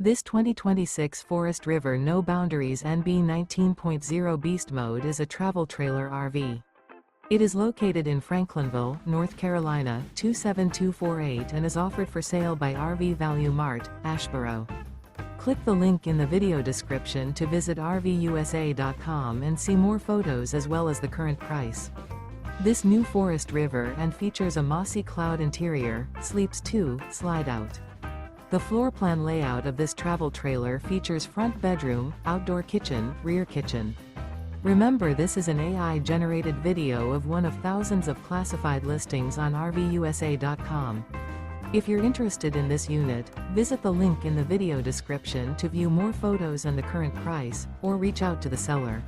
This 2026 Forest River No Boundaries NB 19.0 Beast Mode is a travel trailer RV. It is located in Franklinville, North Carolina, 27248 and is offered for sale by RV Value Mart, Asheboro. Click the link in the video description to visit RVUSA.com and see more photos as well as the current price. This new Forest River and features a Mossy Cloud interior, sleeps 2, Slideout. The floor plan layout of this travel trailer features front bedroom, outdoor kitchen, rear kitchen. Remember, this is an AI-generated video of one of thousands of classified listings on RVUSA.com. If you're interested in this unit, visit the link in the video description to view more photos and the current price, or reach out to the seller.